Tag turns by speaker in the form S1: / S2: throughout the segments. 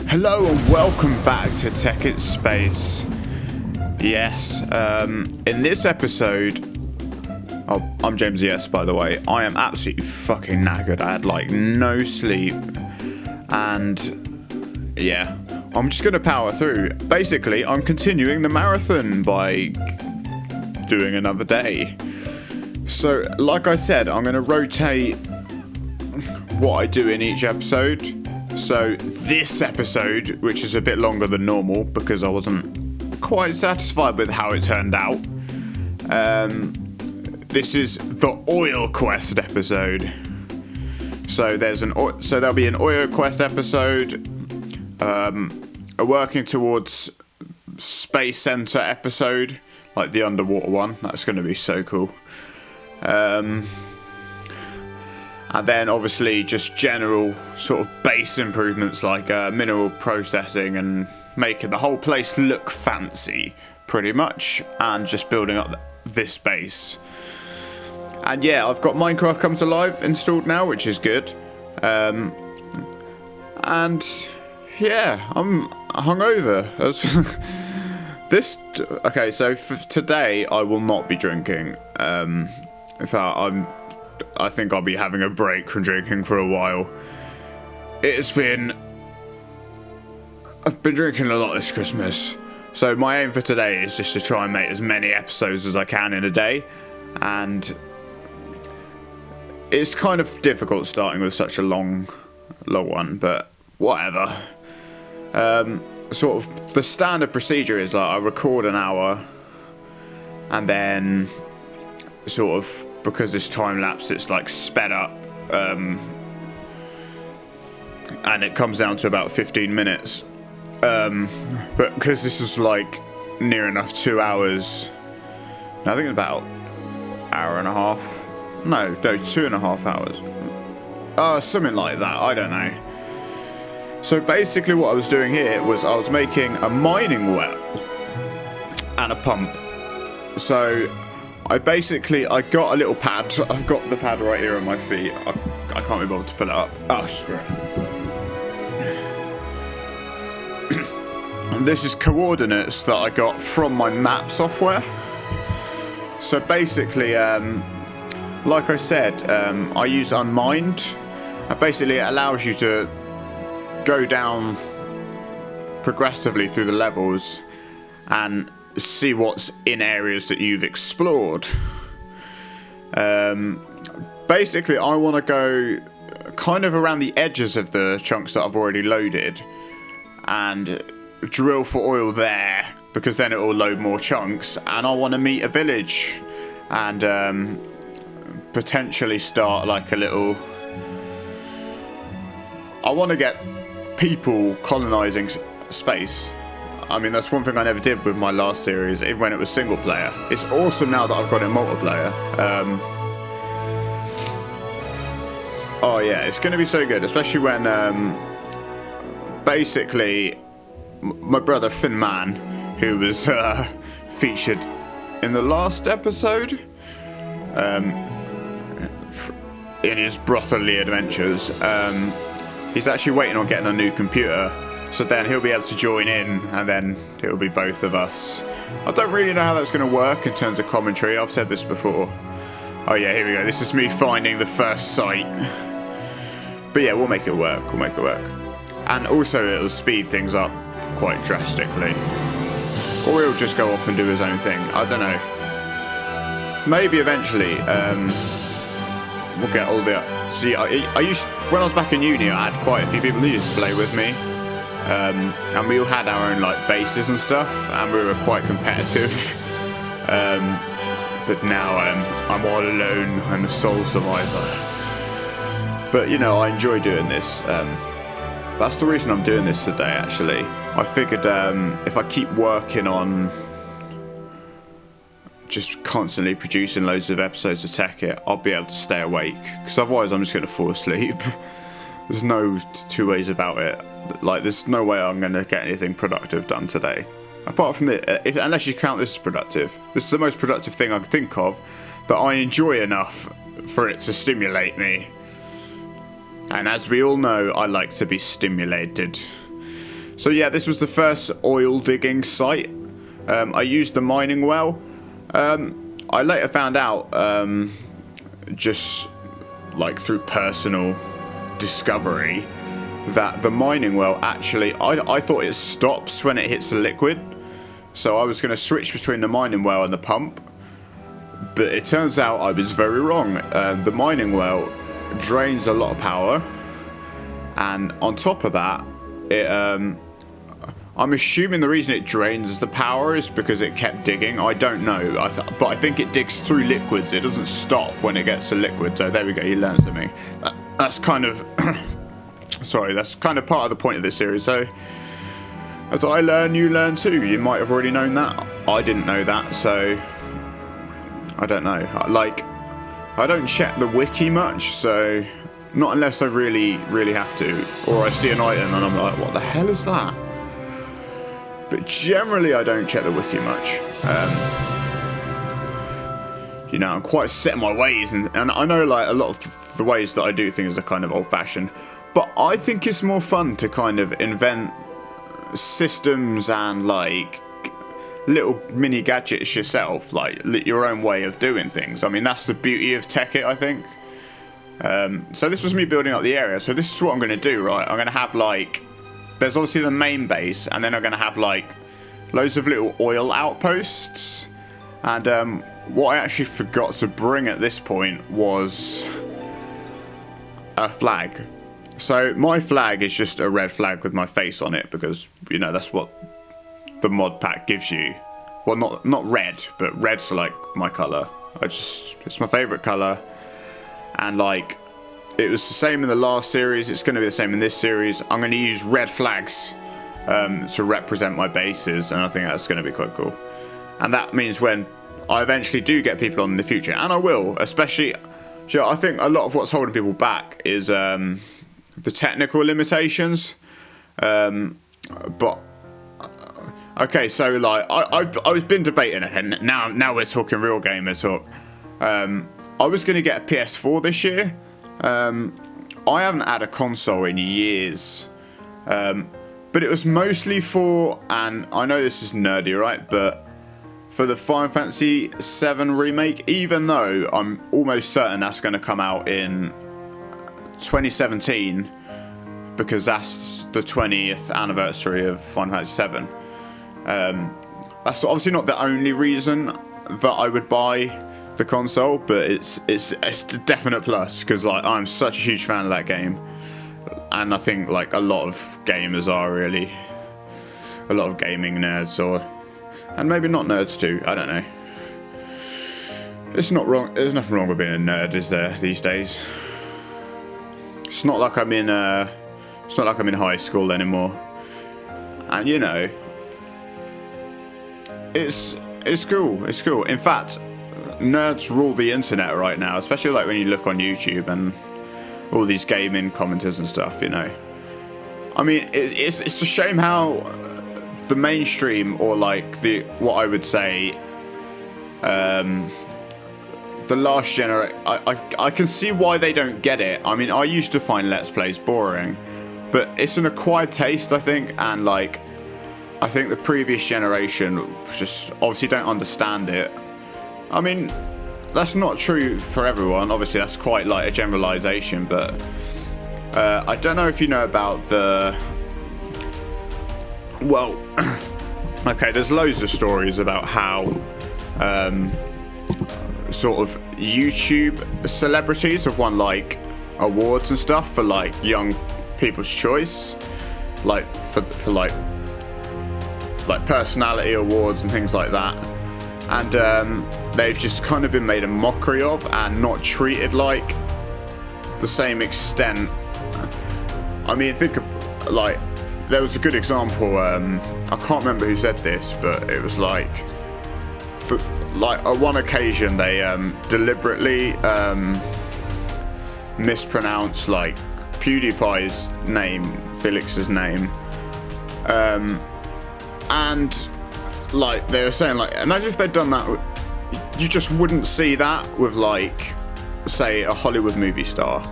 S1: Hello and welcome back to Tekkit Space. Yes, in this episode, I'm James ES by the way, I am absolutely fucking knackered. I had like no sleep and yeah, I'm just gonna power through. Basically, I'm continuing the marathon by doing another day. So, like I said, I'm gonna rotate what I do in each episode. So this episode, which is a bit longer than normal because I wasn't quite satisfied with how it turned out, this is the oil quest episode. So there'll be an oil quest episode, a working towards space center episode, like the underwater one. That's going to be so cool. And then obviously just general sort of base improvements like mineral processing and making the whole place look fancy, pretty much, and just building up this base. And yeah, I've got Minecraft Come to Life installed now, which is good. And yeah, I'm hungover. Okay, so for today I will not be drinking. In fact, I think I'll be having a break from drinking for a while. I've been drinking a lot this Christmas. So my aim for today is just to try and make as many episodes as I can in a day. And it's kind of difficult starting with such a long one, but whatever. Sort of the standard procedure is like I record an hour and then sort of, because it's time lapse, it's like sped up, and it comes down to about 15 minutes. But because this is like near enough 2 hours, I think it's about hour and a half. No, 2.5 hours. Something like that. I don't know. So basically, what I was doing here was I was making a mining well and a pump. So I got a little pad. I've got the pad right here on my feet. I can't be bothered to pull it up. Oh, screw it. And this is coordinates that I got from my map software. So basically, like I said, I use Unmined. And basically, it allows you to go down progressively through the levels and see what's in areas that you've explored. Basically, I want to go kind of around the edges of the chunks that I've already loaded and drill for oil there, because then it will load more chunks. And I want to meet a village and potentially start like a little... I want to get people colonizing space. I mean, that's one thing I never did with my last series, even when it was single player. It's awesome now that I've got it multiplayer. Oh yeah, it's going to be so good, especially when basically my brother Finn Man, who was featured in the last episode in his brotherly adventures, he's actually waiting on getting a new computer. So then he'll be able to join in, and then it'll be both of us. I don't really know how that's going to work in terms of commentary. I've said this before. Oh yeah, here we go. This is me finding the first site. But yeah, we'll make it work. And also it'll speed things up quite drastically. Or he'll just go off and do his own thing. I don't know. Maybe eventually we'll get all the... See, when I was back in uni, I had quite a few people who used to play with me. And we all had our own like bases and stuff, and we were quite competitive. But now I'm all alone. I'm a sole survivor. But you know, I enjoy doing this. That's the reason I'm doing this today. Actually, I figured if I keep working on just constantly producing loads of episodes of Tekkit, I'll be able to stay awake. Because otherwise, I'm just going to fall asleep. There's no two ways about it. Like, there's no way I'm going to get anything productive done today. Apart from unless you count this as productive. This is the most productive thing I can think of that I enjoy enough for it to stimulate me. And as we all know, I like to be stimulated. So yeah, this was the first oil digging site. I used the mining well. I later found out, just like through personal discovery, that the mining well actually, I thought it stops when it hits the liquid. So I was going to switch between the mining well and the pump. But it turns out I was very wrong. The mining well drains a lot of power. And on top of that, it, I'm assuming the reason it drains the power is because it kept digging. I don't know, but I think it digs through liquids. It doesn't stop when it gets to liquid. So there we go, you learned something. That's kind of, sorry, that's kind of part of the point of this series. So as I learn, you learn too. You might have already known that. I didn't know that, so I don't know. Like, I don't check the wiki much, so not unless I really, really have to. Or I see an item and I'm like, what the hell is that? But generally, I don't check the wiki much. You know, I'm quite set in my ways, and I know like a lot of the ways that I do things are kind of old-fashioned. But I think it's more fun to kind of invent systems and like little mini gadgets yourself, like your own way of doing things. I mean, that's the beauty of Tekkit, I think. So this was me building up the area. So this is what I'm going to do, right? I'm going to have like, there's obviously the main base, and then I'm going to have like loads of little oil outposts. And what I actually forgot to bring at this point was a flag. So my flag is just a red flag with my face on it because, you know, that's what the mod pack gives you. Well, not red, but red's like my colour. It's my favourite colour. And like, it was the same in the last series, it's going to be the same in this series. I'm going to use red flags to represent my bases, and I think that's going to be quite cool. And that means when I eventually do get people on in the future, and I will, especially, you know, I think a lot of what's holding people back is the technical limitations. But okay, so like I've been debating it, and now we're talking real gamer talk. I was going to get a PS4 this year. I haven't had a console in years. But it was mostly for, and I know this is nerdy, right? But for the Final Fantasy VII Remake, even though I'm almost certain that's going to come out in 2017, because that's the 20th anniversary of Final Fantasy VII. That's obviously not the only reason that I would buy the console, but it's a definite plus, because like I'm such a huge fan of that game, and I think like a lot of gamers are really, a lot of gaming nerds, and maybe not nerds too, I don't know. It's not wrong, there's nothing wrong with being a nerd, is there, these days? It's not like I'm in high school anymore. And you know, it's cool, it's cool. In fact, nerds rule the internet right now, especially like when you look on YouTube and all these gaming commenters and stuff, you know. I mean, it's a shame how the mainstream, or like what I would say, the last generation, I can see why they don't get it. I mean, I used to find Let's Plays boring, but it's an acquired taste, I think, and like, I think the previous generation just obviously don't understand it. I mean, that's not true for everyone, obviously that's quite like a generalization, but I don't know if you know about the, well, okay, there's loads of stories about how sort of YouTube celebrities have won like awards and stuff for like young people's choice, like for like personality awards and things like that, and they've just kind of been made a mockery of and not treated like the same extent. I mean, think of, like, there was a good example, I can't remember who said this, but it was like, for, like, on one occasion they deliberately mispronounced like PewDiePie's name, Felix's name, and like they were saying, like, imagine if they'd done that, you just wouldn't see that with like, say, a Hollywood movie star.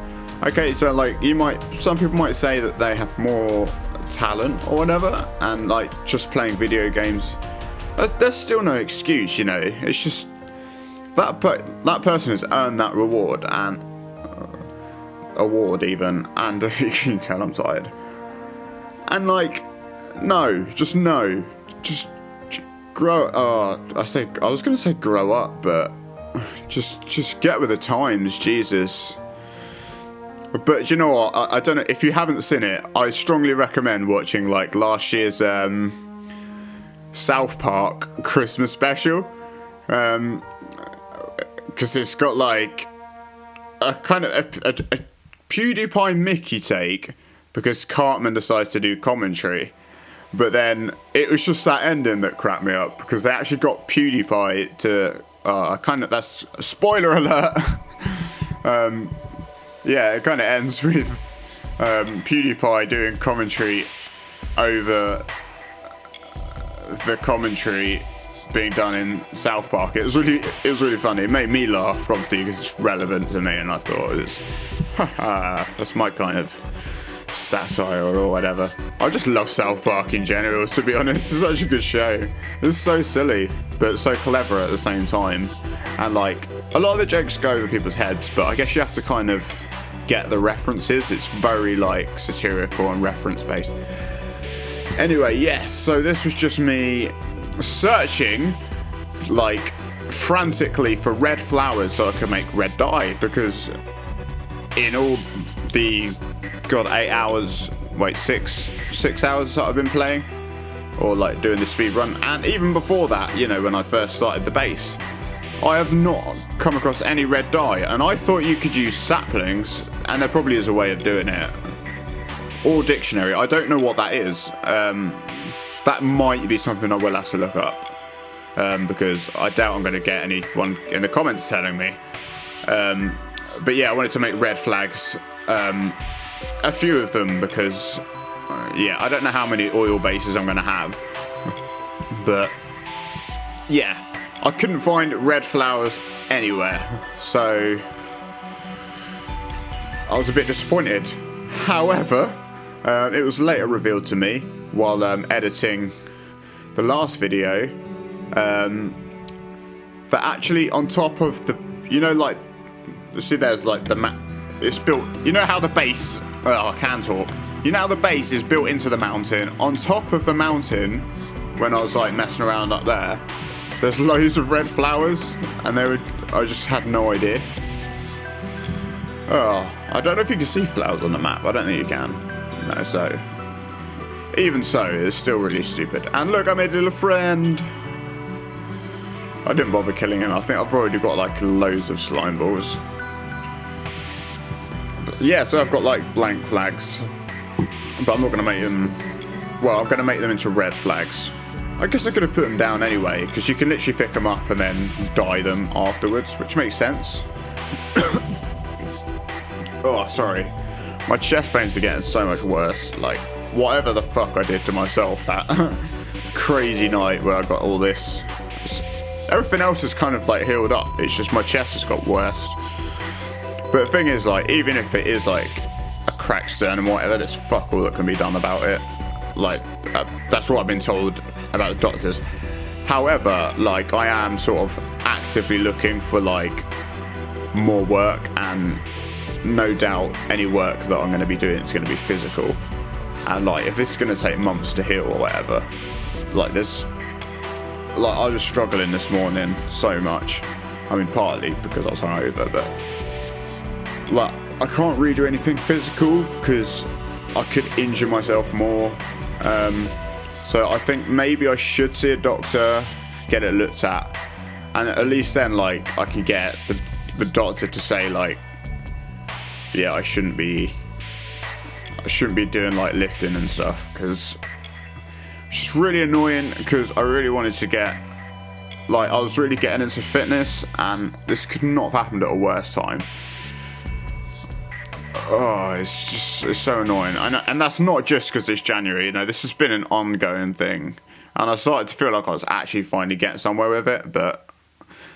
S1: Okay, so like some people might say that they have more talent or whatever, and like just playing video games, there's still no excuse, you know. It's just that person has earned that reward and award even, and you can tell I'm tired. And like, no, just grow. I was gonna say grow up, but just get with the times, Jesus. But you know what? I don't know if you haven't seen it. I strongly recommend watching like last year's South Park Christmas special, because it's got like a kind of a PewDiePie Mickey take, because Cartman decides to do commentary. But then it was just that ending that cracked me up, because they actually got PewDiePie to that's spoiler alert. Yeah, it kind of ends with PewDiePie doing commentary over the commentary being done in South Park. It was really funny. It made me laugh, obviously, because it's relevant to me, and I thought that's my kind of satire or whatever. I just love South Park in general, to be honest. It's such a good show. It's so silly, but so clever at the same time. And like, a lot of the jokes go over people's heads, but I guess you have to kind of get the references. It's very like satirical and reference based. Anyway, yes, so this was just me searching like frantically for red flowers so I could make red dye, because in all the 6 hours that I've been playing, or like doing the speedrun, and even before that, you know, when I first started the base, I have not come across any red dye, and I thought you could use saplings, and there probably is a way of doing it, or dictionary. I don't know what that is. That might be something I will have to look up, because I doubt I'm going to get anyone in the comments telling me. But yeah, I wanted to make red flags, a few of them, because yeah, I don't know how many oil bases I'm going to have, but yeah, I couldn't find red flowers anywhere, so I was a bit disappointed. However, it was later revealed to me while editing the last video, that actually on top of the, you know, like, see there's like the map, it's built, you know how the base, I can talk, you know how the base is built into the mountain. On top of the mountain, when I was like messing around up there, there's loads of red flowers, and I just had no idea. Oh, I don't know if you can see flowers on the map. I don't think you can. No, so even so, it's still really stupid. And look, I made a little friend. I didn't bother killing him. I think I've already got like loads of slime balls. But yeah, so I've got like blank flags, but I'm not gonna make them. Well, I'm gonna make them into red flags. I guess I could have put them down anyway, because you can literally pick them up and then dye them afterwards, which makes sense. Oh, sorry. My chest pains are getting so much worse. Like, whatever the fuck I did to myself that crazy night where I got all this. Everything else is kind of like healed up. It's just my chest has got worse. But the thing is, like, even if it is like a cracked sternum or whatever, there's fuck all that can be done about it. Like, that's what I've been told about the doctors. However, like, I am sort of actively looking for like more work, and no doubt any work that I'm going to be doing is going to be physical. And like, if this is going to take months to heal or whatever, like I was struggling this morning so much. I mean, partly because I was hungover, but like, I can't really do anything physical because I could injure myself more. So I think maybe I should see a doctor, get it looked at, and at least then, like, I can get the doctor to say, like, yeah, I shouldn't be doing like lifting and stuff, because it's just really annoying, because I really wanted to get, like, I was really getting into fitness, and this could not have happened at a worse time. Oh, it's so annoying. And that's not just because it's January, you know, this has been an ongoing thing. And I started to feel like I was actually finally getting somewhere with it, but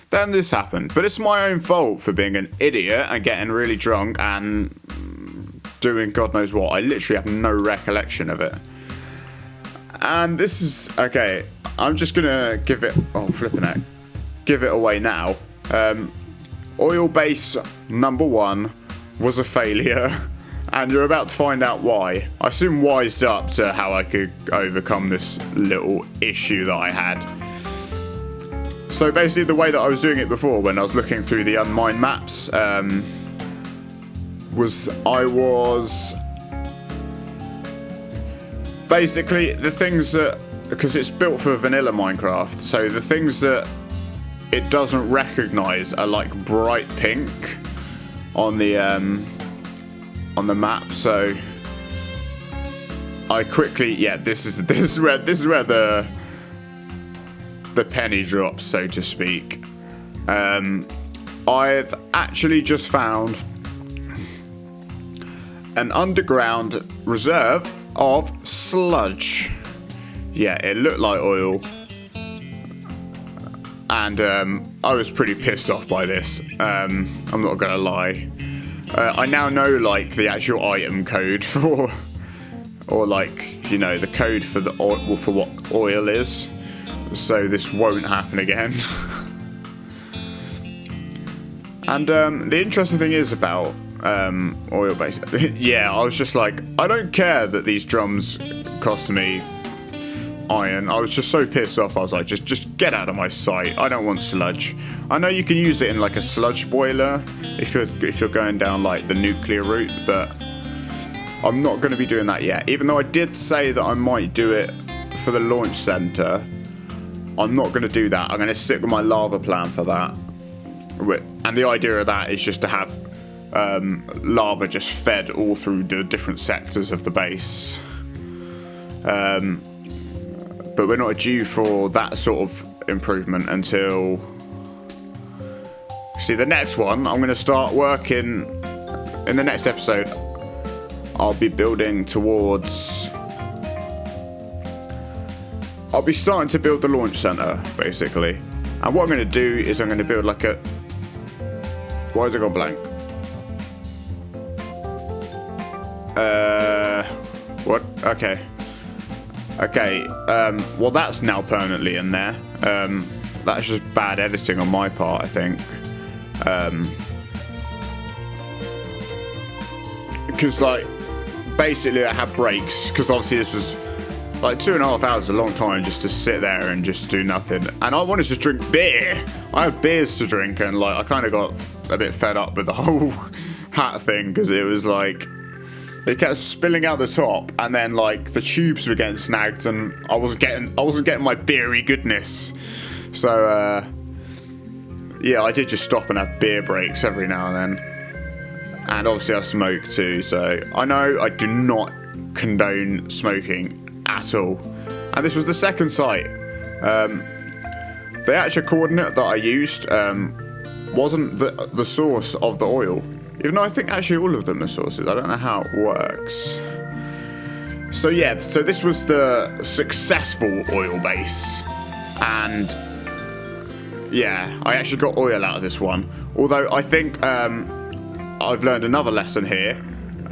S1: then this happened. But it's my own fault for being an idiot and getting really drunk and doing God knows what. I literally have no recollection of it. And this is, okay, I'm just gonna give it, oh flipping heck, give it away now. Oil base number 1 was a failure, and you're about to find out why. I soon wised up to how I could overcome this little issue that I had. So basically the way that I was doing it before when I was looking through the unmined maps was basically the things that, because it's built for vanilla Minecraft, so the things that it doesn't recognize are like bright pink on the map. So I quickly, yeah, this is where the penny drops, so to speak. I've actually just found an underground reserve of sludge. Yeah, it looked like oil, and I was pretty pissed off by this. I'm not gonna lie. I now know like the actual item code for, or like, you know, the code for the oil, for what oil is, so this won't happen again. And the interesting thing is about oil base. Yeah, I was just like, I don't care that these drums cost me iron. I was just so pissed off. I was like, just get out of my sight. I don't want sludge. I know you can use it in like a sludge boiler if you're going down like the nuclear route, but I'm not going to be doing that yet. Even though I did say that I might do it for the launch center, I'm not going to do that. I'm going to stick with my lava plan for that. And the idea of that is just to have lava just fed all through the different sectors of the base. But we're not due for that sort of improvement until... See, the next one, I'm going to start working... In the next episode, I'll be building towards... I'll be starting to build the launch center, basically. And what I'm going to do is I'm going to build like a... Why has it gone blank? What? Okay. Okay, well that's now permanently in there. That's just bad editing on my part, I think. Because like, basically I had breaks, because obviously this was like 2.5 hours, a long time just to sit there and just do nothing. And I wanted to drink beer. I had beers to drink, and like I kind of got a bit fed up with the whole hat thing, because it was like, it kept spilling out the top, and then like the tubes were getting snagged, and I wasn't getting my beery goodness. So yeah, I did just stop and have beer breaks every now and then. And obviously I smoke too, so I know I do not condone smoking at all. And this was the second site. The actual coordinate that I used wasn't the source of the oil. Even though I think actually all of them are sources. I don't know how it works. So yeah, so this was the successful oil base. And yeah, I actually got oil out of this one. Although I think I've learned another lesson here.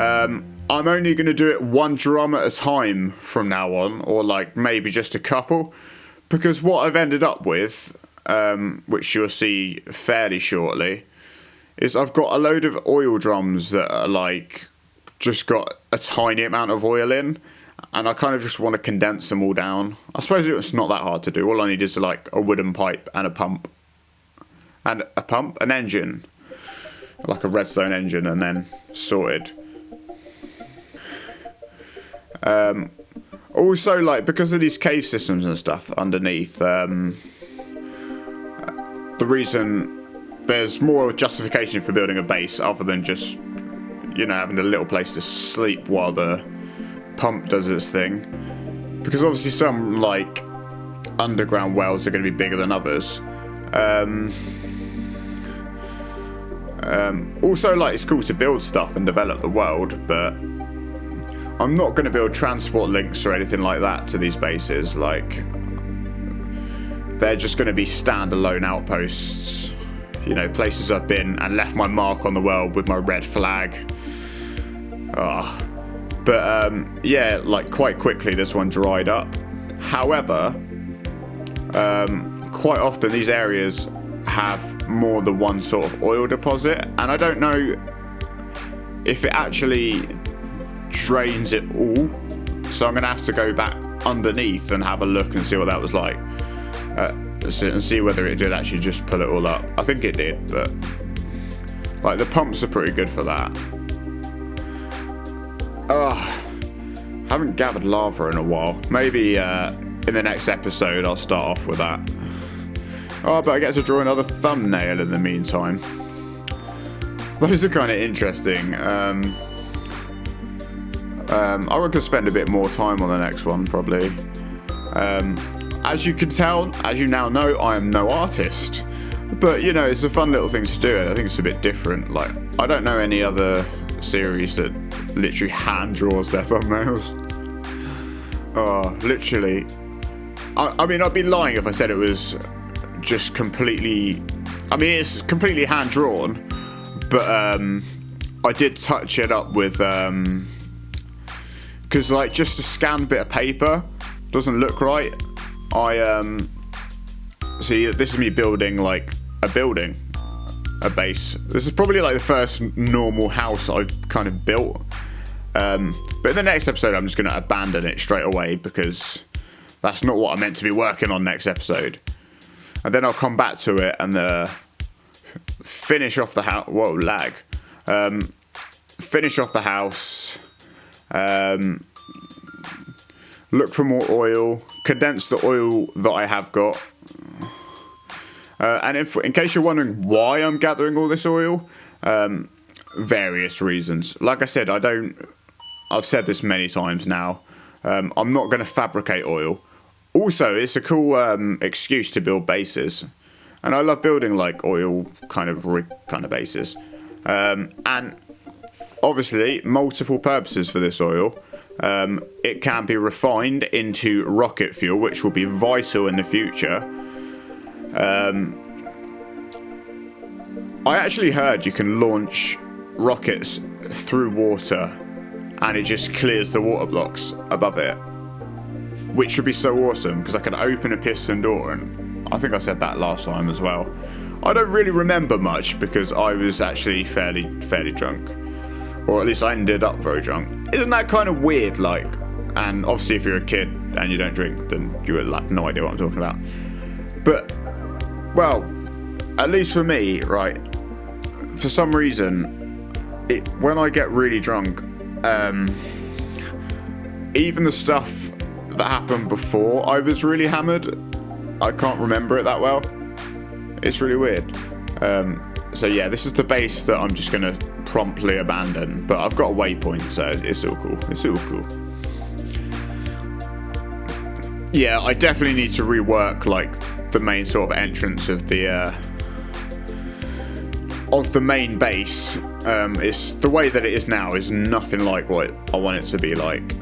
S1: I'm only going to do it one drum at a time from now on. Or like maybe just a couple. Because what I've ended up with, which you'll see fairly shortly, is I've got a load of oil drums that are like just got a tiny amount of oil in, and I kind of just want to condense them all down. I suppose it's not that hard to do. All I need is like a wooden pipe and a pump. And an engine. Like a redstone engine, and then sorted. Also, like, because of these cave systems and stuff underneath, the reason there's more justification for building a base other than just, you know, having a little place to sleep while the pump does its thing. Because obviously some, like, underground wells are going to be bigger than others. Also, like, it's cool to build stuff and develop the world, but I'm not going to build transport links or anything like that to these bases. Like, they're just going to be standalone outposts. You know, places I've been and left my mark on the world with my red flag. But yeah, like quite quickly this one dried up. However, quite often these areas have more than one sort of oil deposit, and I don't know if it actually drains it all, so I'm going to have to go back underneath and have a look and see what that was like, and see whether it did actually just pull it all up. I think it did, but like the pumps are pretty good for that. Haven't gathered lava in a while. Maybe in the next episode I'll start off with that. Oh, but I get to draw another thumbnail in the meantime. Those are kind of interesting. I reckon spend a bit more time on the next one, probably. As you can tell, as you now know, I am no artist. But, you know, it's a fun little thing to do, and I think it's a bit different. Like, I don't know any other series that literally hand draws their thumbnails. Oh, literally. I mean, I'd be lying if I said it was just completely... I mean, it's completely hand-drawn, but I did touch it up with... Because, like, just a scanned bit of paper doesn't look right. See, this is me building, like, a base. This is probably, like, the first normal house I've kind of built. But in the next episode, I'm just going to abandon it straight away, because that's not what I'm meant to be working on next episode. And then I'll come back to it and finish off the house. Whoa, lag. Finish off the house. Look for more oil. Condense the oil that I have got. And in case you're wondering why I'm gathering all this oil, various reasons. Like I said, I've said this many times now. I'm not going to fabricate oil. Also, it's a cool excuse to build bases, and I love building like oil kind of rig kind of bases. And obviously, multiple purposes for this oil. It can be refined into rocket fuel, which will be vital in the future. I actually heard you can launch rockets through water, and it just clears the water blocks above it. Which would be so awesome, because I could open a piston door, and I think I said that last time as well. I don't really remember much, because I was actually fairly drunk. Or at least I ended up very drunk. Isn't that kind of weird, like? And obviously if you're a kid and you don't drink, then you would have no idea what I'm talking about. But, well, at least for me, right, for some reason, when I get really drunk, even the stuff that happened before I was really hammered, I can't remember it that well. It's really weird. So yeah, this is the base that I'm just gonna promptly abandon, but I've got a waypoint, so it's all cool. It's all cool. Yeah, I definitely need to rework like the main sort of entrance of the main base. It's the way that it is now is nothing like what I want it to be like.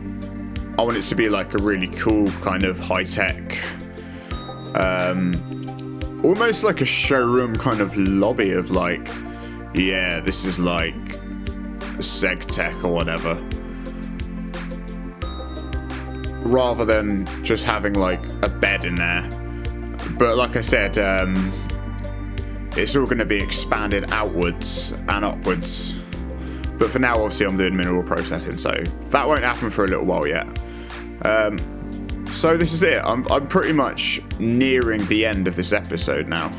S1: I want it to be like a really cool kind of high-tech, almost like a showroom kind of lobby of like, yeah, this is like SegTech or whatever. Rather than just having like a bed in there. But like I said, it's all going to be expanded outwards and upwards. But for now, obviously, I'm doing mineral processing, so that won't happen for a little while yet. So this is it. I'm pretty much nearing the end of this episode now.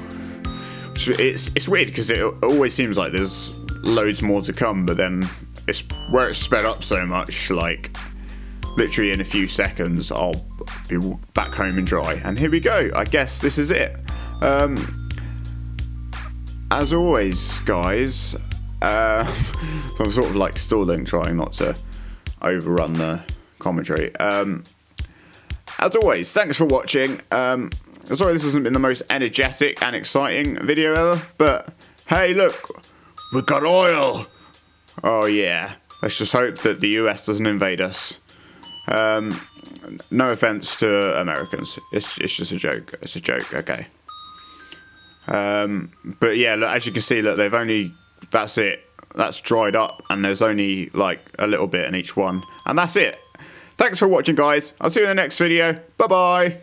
S1: It's weird because it always seems like there's loads more to come, but then it's where it's sped up so much. Like literally in a few seconds, I'll be back home and dry. And here we go. I guess this is it. As always, guys. I'm sort of like stalling, trying not to overrun the commentary. As always, thanks for watching. Sorry this hasn't been the most energetic and exciting video ever, but hey, look, we've got oil. Oh yeah, let's just hope that the US doesn't invade us. No offense to Americans, it's just a joke. It's a joke, okay. But yeah, look, as you can see, look, they've only, that's it. That's dried up, and there's only like a little bit in each one, and that's it. Thanks for watching, guys. I'll see you in the next video. Bye-bye.